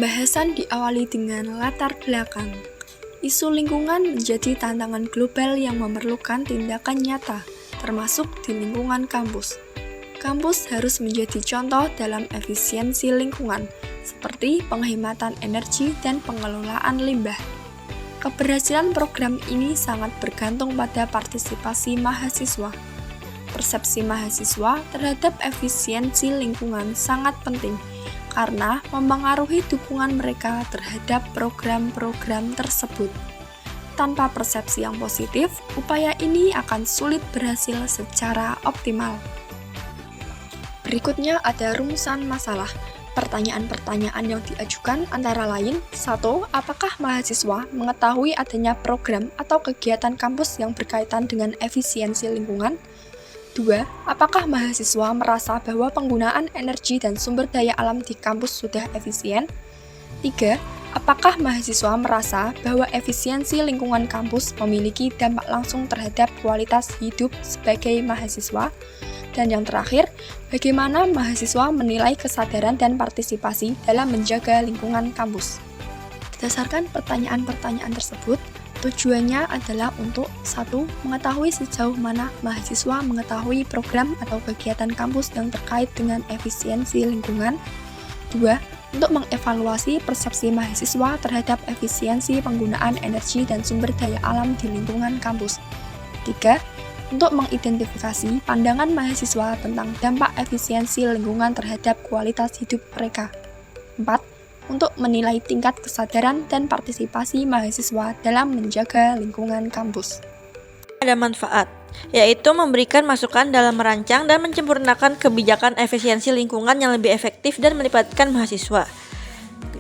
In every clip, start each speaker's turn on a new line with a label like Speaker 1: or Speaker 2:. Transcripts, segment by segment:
Speaker 1: Pembahasan diawali dengan latar belakang. Isu lingkungan menjadi tantangan global yang memerlukan tindakan nyata, termasuk di lingkungan kampus. Kampus harus menjadi contoh dalam efisiensi lingkungan, seperti penghematan energi dan pengelolaan limbah. Keberhasilan program ini sangat bergantung pada partisipasi mahasiswa. Persepsi mahasiswa terhadap efisiensi lingkungan sangat penting, karena mempengaruhi dukungan mereka terhadap program-program tersebut. Tanpa persepsi yang positif, upaya ini akan sulit berhasil secara optimal. Berikutnya ada rumusan masalah. Pertanyaan-pertanyaan yang diajukan antara lain: 1. Apakah mahasiswa mengetahui adanya program atau kegiatan kampus yang berkaitan dengan efisiensi lingkungan? 2. Apakah mahasiswa merasa bahwa penggunaan energi dan sumber daya alam di kampus sudah efisien? 3. Apakah mahasiswa merasa bahwa efisiensi lingkungan kampus memiliki dampak langsung terhadap kualitas hidup sebagai mahasiswa? Dan yang terakhir, bagaimana mahasiswa menilai kesadaran dan partisipasi dalam menjaga lingkungan kampus? Berdasarkan pertanyaan-pertanyaan tersebut, tujuannya adalah untuk 1. Mengetahui sejauh mana mahasiswa mengetahui program atau kegiatan kampus yang terkait dengan efisiensi lingkungan. 2. Untuk mengevaluasi persepsi mahasiswa terhadap efisiensi penggunaan energi dan sumber daya alam di lingkungan kampus. 3. Untuk mengidentifikasi pandangan mahasiswa tentang dampak efisiensi lingkungan terhadap kualitas hidup mereka. 4. Untuk menilai tingkat kesadaran dan partisipasi mahasiswa dalam menjaga lingkungan kampus.
Speaker 2: Ada manfaat, yaitu memberikan masukan dalam merancang dan menyempurnakan kebijakan efisiensi lingkungan yang lebih efektif dan melibatkan mahasiswa.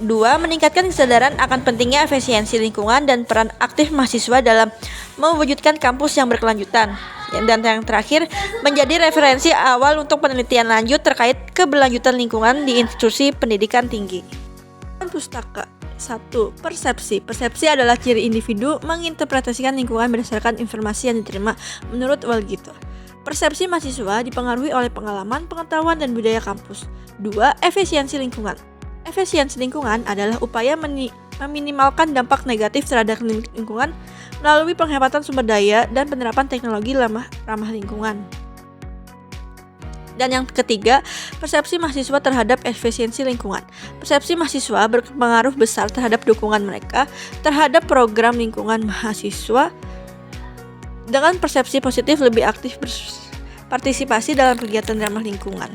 Speaker 2: 2. Meningkatkan kesadaran akan pentingnya efisiensi lingkungan dan peran aktif mahasiswa dalam mewujudkan kampus yang berkelanjutan. Dan yang terakhir, menjadi referensi awal untuk penelitian lanjut terkait keberlanjutan lingkungan di institusi pendidikan tinggi. Pustaka. 1. Persepsi. Persepsi adalah ciri individu menginterpretasikan lingkungan berdasarkan informasi yang diterima menurut Walgito. Persepsi mahasiswa dipengaruhi oleh pengalaman, pengetahuan, dan budaya kampus. 2. Efisiensi lingkungan. Efisiensi lingkungan adalah upaya meminimalkan dampak negatif terhadap lingkungan melalui penghematan sumber daya dan penerapan teknologi ramah lingkungan. Dan yang ketiga, persepsi mahasiswa terhadap efisiensi lingkungan. Persepsi mahasiswa berpengaruh besar terhadap dukungan mereka terhadap program lingkungan mahasiswa. Dengan persepsi positif, lebih aktif berpartisipasi dalam kegiatan ramah lingkungan.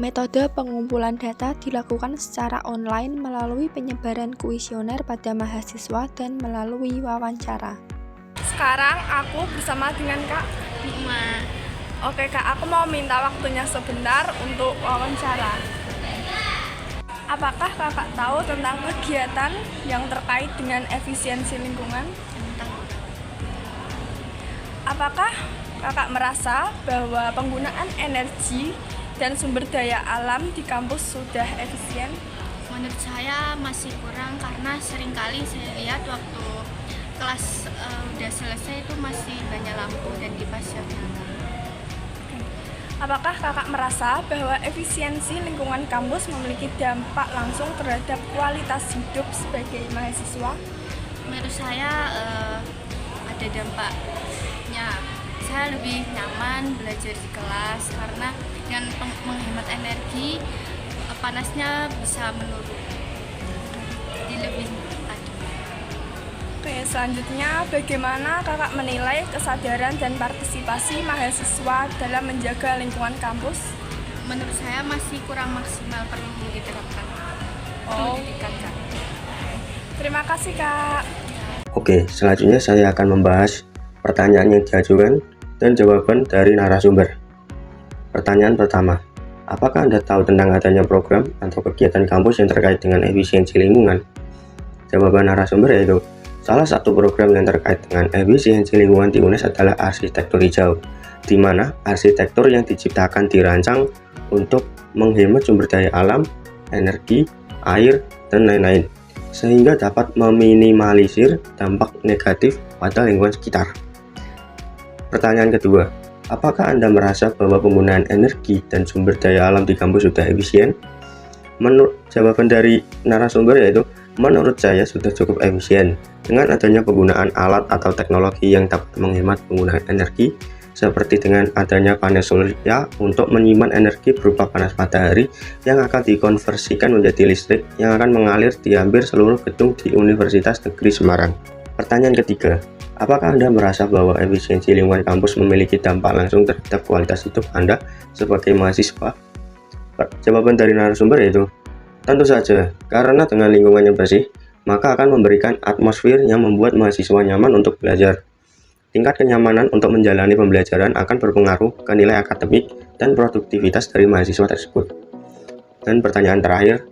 Speaker 1: Metode pengumpulan data dilakukan secara online melalui penyebaran kuesioner pada mahasiswa dan melalui wawancara.
Speaker 3: Sekarang aku bersama dengan Kak Bima. Oke Kak, aku mau minta waktunya sebentar untuk wawancara. Apakah Kakak tahu tentang kegiatan yang terkait dengan efisiensi lingkungan? Apakah Kakak merasa bahwa penggunaan energi dan sumber daya alam di kampus sudah efisien?
Speaker 4: Menurut saya masih kurang karena seringkali saya lihat waktu kelas udah selesai itu masih banyak lampu dan kipas yang nyala.
Speaker 3: Apakah Kakak merasa bahwa efisiensi lingkungan kampus memiliki dampak langsung terhadap kualitas hidup sebagai mahasiswa?
Speaker 4: Menurut saya ada dampaknya. Saya lebih nyaman belajar di kelas karena dengan menghemat energi, panasnya bisa menurun. Jadi lebih adem.
Speaker 3: Oke, selanjutnya bagaimana Kakak menilai kesadaran dan partisipasi mahasiswa dalam menjaga lingkungan kampus?
Speaker 4: Menurut saya masih kurang maksimal, perlu diterapkan.
Speaker 3: Terima kasih Kak.
Speaker 5: Oke, selanjutnya saya akan membahas pertanyaan yang diajukan dan jawaban dari narasumber. Pertanyaan pertama, apakah Anda tahu tentang adanya program atau kegiatan kampus yang terkait dengan efisiensi lingkungan? Jawaban narasumber yaitu, salah satu program yang terkait dengan efisiensi lingkungan di UNES adalah arsitektur hijau, di mana arsitektur yang diciptakan dirancang untuk menghemat sumber daya alam, energi, air, dan lain-lain, sehingga dapat meminimalisir dampak negatif pada lingkungan sekitar. Pertanyaan kedua, apakah Anda merasa bahwa penggunaan energi dan sumber daya alam di kampus sudah efisien? Menurut jawaban dari narasumber yaitu, menurut saya sudah cukup efisien dengan adanya penggunaan alat atau teknologi yang dapat menghemat penggunaan energi, seperti dengan adanya panel surya untuk menyimpan energi berupa panas matahari yang akan dikonversikan menjadi listrik yang akan mengalir di hampir seluruh gedung di Universitas Negeri Semarang. Pertanyaan ketiga, apakah Anda merasa bahwa efisiensi lingkungan kampus memiliki dampak langsung terhadap kualitas hidup Anda sebagai mahasiswa? Jawaban dari narasumber yaitu, tentu saja, karena dengan lingkungan yang bersih, maka akan memberikan atmosfer yang membuat mahasiswa nyaman untuk belajar. Tingkat kenyamanan untuk menjalani pembelajaran akan berpengaruh ke nilai akademik dan produktivitas dari mahasiswa tersebut. Dan pertanyaan terakhir,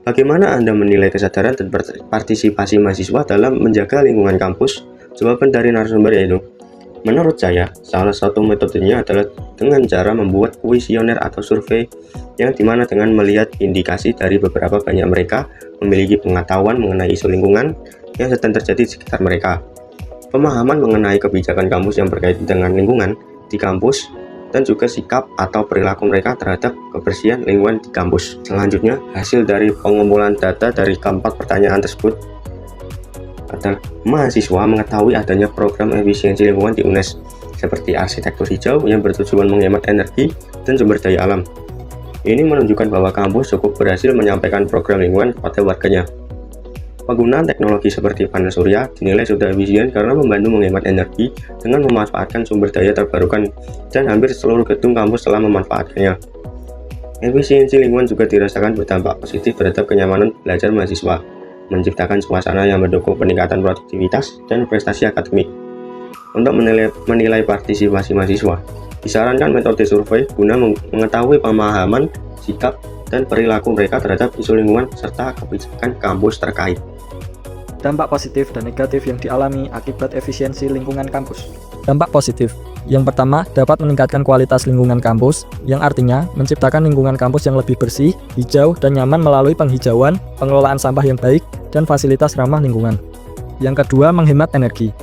Speaker 5: bagaimana Anda menilai kesadaran dan partisipasi mahasiswa dalam menjaga lingkungan kampus? Jawaban dari narasumber yaitu, menurut saya, salah satu metodenya adalah dengan cara membuat kuesioner atau survei yang dimana dengan melihat indikasi dari beberapa banyak mereka memiliki pengetahuan mengenai isu lingkungan yang sedang terjadi di sekitar mereka, pemahaman mengenai kebijakan kampus yang berkaitan dengan lingkungan di kampus, dan juga sikap atau perilaku mereka terhadap kebersihan lingkungan di kampus. Selanjutnya, hasil dari pengumpulan data dari keempat pertanyaan tersebut adalah mahasiswa mengetahui adanya program efisiensi lingkungan di UNES seperti arsitektur hijau yang bertujuan menghemat energi dan sumber daya alam. Ini menunjukkan bahwa kampus cukup berhasil menyampaikan program lingkungan kepada warganya. Penggunaan teknologi seperti panel surya dinilai sudah efisien karena membantu menghemat energi dengan memanfaatkan sumber daya terbarukan, dan hampir seluruh gedung kampus telah memanfaatkannya. Efisiensi lingkungan juga dirasakan berdampak positif terhadap kenyamanan belajar mahasiswa, menciptakan suasana yang mendukung peningkatan produktivitas dan prestasi akademik. Untuk menilai partisipasi mahasiswa, disarankan metode survei guna mengetahui pemahaman, sikap, dan perilaku mereka terhadap isu lingkungan serta kebijakan kampus terkait.
Speaker 6: Dampak positif dan negatif yang dialami akibat efisiensi lingkungan kampus. Dampak positif. Yang pertama, dapat meningkatkan kualitas lingkungan kampus, yang artinya menciptakan lingkungan kampus yang lebih bersih, hijau, dan nyaman melalui penghijauan, pengelolaan sampah yang baik, dan fasilitas ramah lingkungan. Yang kedua, menghemat energi.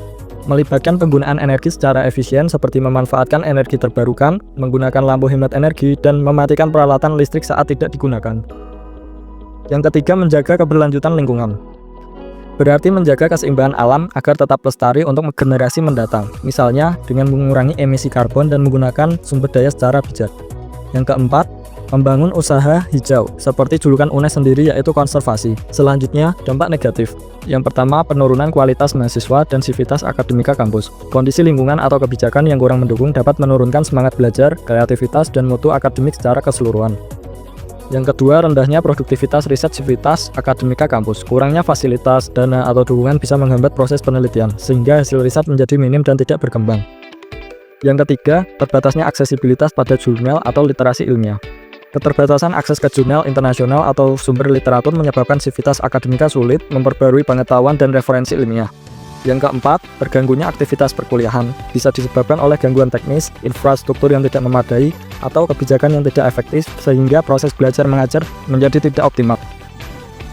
Speaker 6: Melibatkan penggunaan energi secara efisien seperti memanfaatkan energi terbarukan, menggunakan lampu hemat energi, dan mematikan peralatan listrik saat tidak digunakan. Yang ketiga, menjaga keberlanjutan lingkungan. Berarti menjaga keseimbangan alam agar tetap lestari untuk generasi mendatang, misalnya dengan mengurangi emisi karbon dan menggunakan sumber daya secara bijak. Yang keempat, membangun usaha hijau, seperti julukan UNES sendiri yaitu konservasi. Selanjutnya, dampak negatif. Yang pertama, penurunan kualitas mahasiswa dan sivitas akademika kampus. Kondisi lingkungan atau kebijakan yang kurang mendukung dapat menurunkan semangat belajar, kreativitas, dan mutu akademik secara keseluruhan. Yang kedua, rendahnya produktivitas riset sivitas akademika kampus. Kurangnya fasilitas, dana, atau dukungan bisa menghambat proses penelitian, sehingga hasil riset menjadi minim dan tidak berkembang. Yang ketiga, terbatasnya aksesibilitas pada jurnal atau literasi ilmiah. Keterbatasan akses ke jurnal internasional atau sumber literatur menyebabkan sivitas akademika sulit memperbarui pengetahuan dan referensi ilmiah. Yang keempat, terganggunya aktivitas perkuliahan bisa disebabkan oleh gangguan teknis, infrastruktur yang tidak memadai, atau kebijakan yang tidak efektif sehingga proses belajar mengajar menjadi tidak optimal.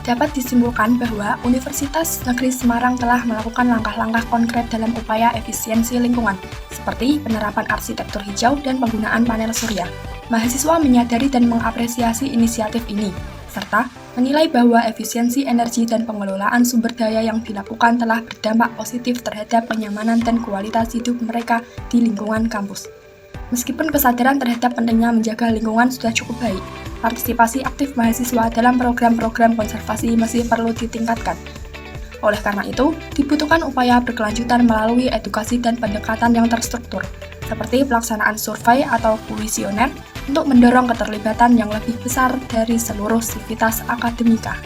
Speaker 1: Dapat disimpulkan bahwa Universitas Negeri Semarang telah melakukan langkah-langkah konkret dalam upaya efisiensi lingkungan, seperti penerapan arsitektur hijau dan penggunaan panel surya. Mahasiswa menyadari dan mengapresiasi inisiatif ini, serta menilai bahwa efisiensi energi dan pengelolaan sumber daya yang dilakukan telah berdampak positif terhadap kenyamanan dan kualitas hidup mereka di lingkungan kampus. Meskipun kesadaran terhadap pentingnya menjaga lingkungan sudah cukup baik, partisipasi aktif mahasiswa dalam program-program konservasi masih perlu ditingkatkan. Oleh karena itu, dibutuhkan upaya berkelanjutan melalui edukasi dan pendekatan yang terstruktur, seperti pelaksanaan survei atau kuesioner untuk mendorong keterlibatan yang lebih besar dari seluruh sivitas akademika.